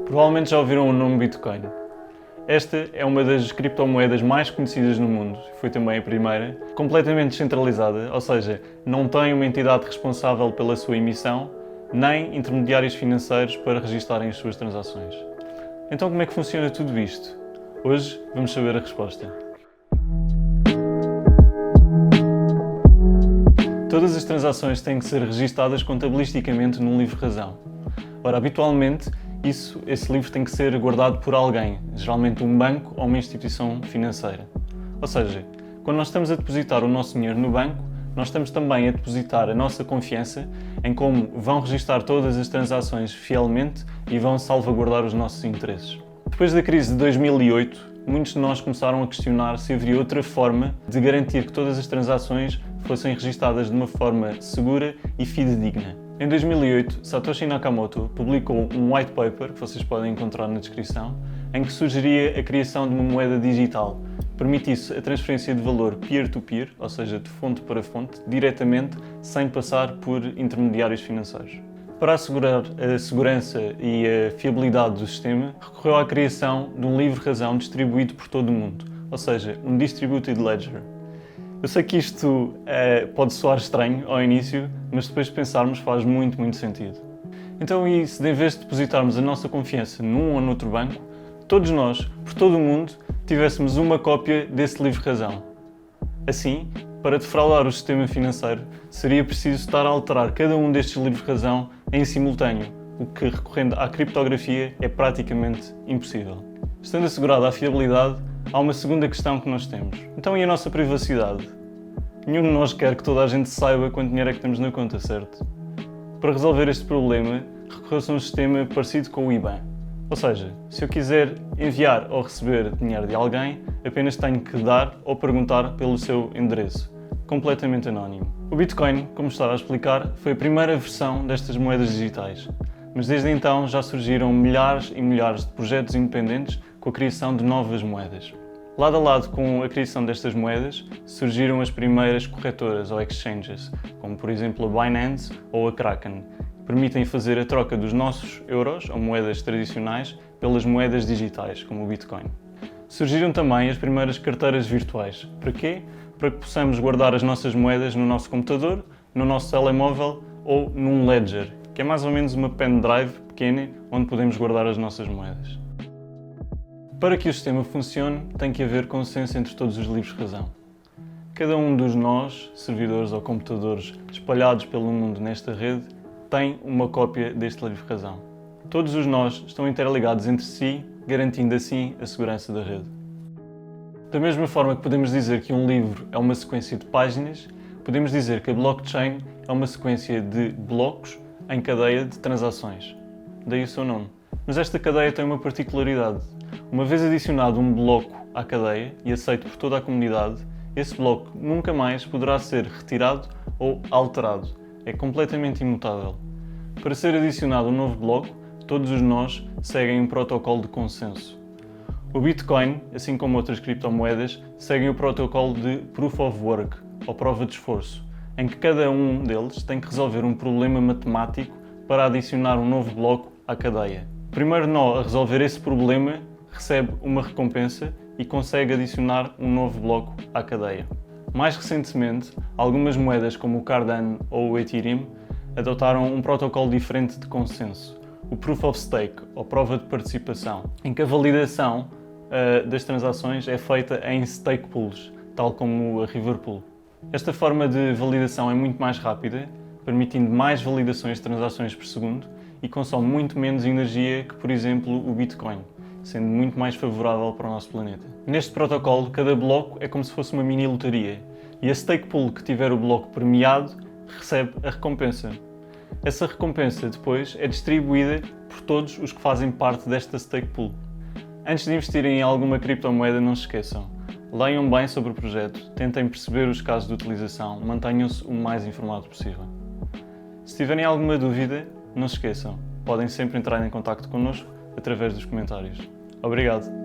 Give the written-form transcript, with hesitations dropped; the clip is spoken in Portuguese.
Provavelmente já ouviram o nome Bitcoin. Esta é uma das criptomoedas mais conhecidas no mundo, foi também a primeira, completamente descentralizada, ou seja, não tem uma entidade responsável pela sua emissão, nem intermediários financeiros para registarem as suas transações. Então como é que funciona tudo isto? Hoje vamos saber a resposta. Todas as transações têm que ser registadas contabilisticamente num livro-razão. Ora, habitualmente, esse livro tem que ser guardado por alguém, geralmente um banco ou uma instituição financeira. Ou seja, quando nós estamos a depositar o nosso dinheiro no banco, nós estamos também a depositar a nossa confiança em como vão registar todas as transações fielmente e vão salvaguardar os nossos interesses. Depois da crise de 2008, muitos de nós começaram a questionar se haveria outra forma de garantir que todas as transações fossem registadas de uma forma segura e fidedigna. Em 2008, Satoshi Nakamoto publicou um white paper, que vocês podem encontrar na descrição, em que sugeria a criação de uma moeda digital, que permitisse a transferência de valor peer-to-peer, ou seja, de fonte para fonte, diretamente, sem passar por intermediários financeiros. Para assegurar a segurança e a fiabilidade do sistema, recorreu à criação de um livro-razão distribuído por todo o mundo, ou seja, um Distributed Ledger. Eu sei que isto pode soar estranho ao início, mas depois de pensarmos faz muito sentido. Então, e se em vez de depositarmos a nossa confiança num ou noutro banco, todos nós, por todo o mundo, tivéssemos uma cópia desse livro-razão? Assim, para defraudar o sistema financeiro, seria preciso estar a alterar cada um destes livros-razão em simultâneo, o que, recorrendo à criptografia, é praticamente impossível. Estando assegurada a fiabilidade, há uma segunda questão que nós temos. Então, e a nossa privacidade? Nenhum de nós quer que toda a gente saiba quanto dinheiro é que temos na conta, certo? Para resolver este problema, recorreu-se a um sistema parecido com o IBAN. Ou seja, se eu quiser enviar ou receber dinheiro de alguém, apenas tenho que dar ou perguntar pelo seu endereço, completamente anónimo. O Bitcoin, como estava a explicar, foi a primeira versão destas moedas digitais, mas desde então já surgiram milhares e milhares de projetos independentes com a criação de novas moedas. Lado a lado com a criação destas moedas, surgiram as primeiras corretoras ou exchanges, como por exemplo a Binance ou a Kraken, que permitem fazer a troca dos nossos euros ou moedas tradicionais pelas moedas digitais, como o Bitcoin. Surgiram também as primeiras carteiras virtuais. Para quê? Para que possamos guardar as nossas moedas no nosso computador, no nosso telemóvel ou num ledger, que é mais ou menos uma pendrive pequena onde podemos guardar as nossas moedas. Para que o sistema funcione, tem que haver consenso entre todos os livros-razão. Cada um dos nós, servidores ou computadores espalhados pelo mundo nesta rede, tem uma cópia deste livro-razão. Todos os nós estão interligados entre si, garantindo assim a segurança da rede. Da mesma forma que podemos dizer que um livro é uma sequência de páginas, podemos dizer que a blockchain é uma sequência de blocos em cadeia de transações. Daí o seu nome. Mas esta cadeia tem uma particularidade. Uma vez adicionado um bloco à cadeia e aceito por toda a comunidade, esse bloco nunca mais poderá ser retirado ou alterado. É completamente imutável. Para ser adicionado um novo bloco, todos os nós seguem um protocolo de consenso. O Bitcoin, assim como outras criptomoedas, seguem o protocolo de Proof of Work, ou prova de esforço, em que cada um deles tem que resolver um problema matemático para adicionar um novo bloco à cadeia. O primeiro nó a resolver esse problema recebe uma recompensa e consegue adicionar um novo bloco à cadeia. Mais recentemente, algumas moedas como o Cardano ou o Ethereum adotaram um protocolo diferente de consenso, o Proof of Stake, ou prova de participação, em que a validação das transações é feita em stake pools, tal como a River Pool. Esta forma de validação é muito mais rápida, permitindo mais validações de transações por segundo e consome muito menos energia que, por exemplo, o Bitcoin, sendo muito mais favorável para o nosso planeta. Neste protocolo, cada bloco é como se fosse uma mini lotaria e a stake pool que tiver o bloco premiado recebe a recompensa. Essa recompensa depois é distribuída por todos os que fazem parte desta stake pool. Antes de investirem em alguma criptomoeda, não se esqueçam. Leiam bem sobre o projeto, tentem perceber os casos de utilização, mantenham-se o mais informado possível. Se tiverem alguma dúvida, não se esqueçam, podem sempre entrar em contacto connosco através dos comentários. Obrigado!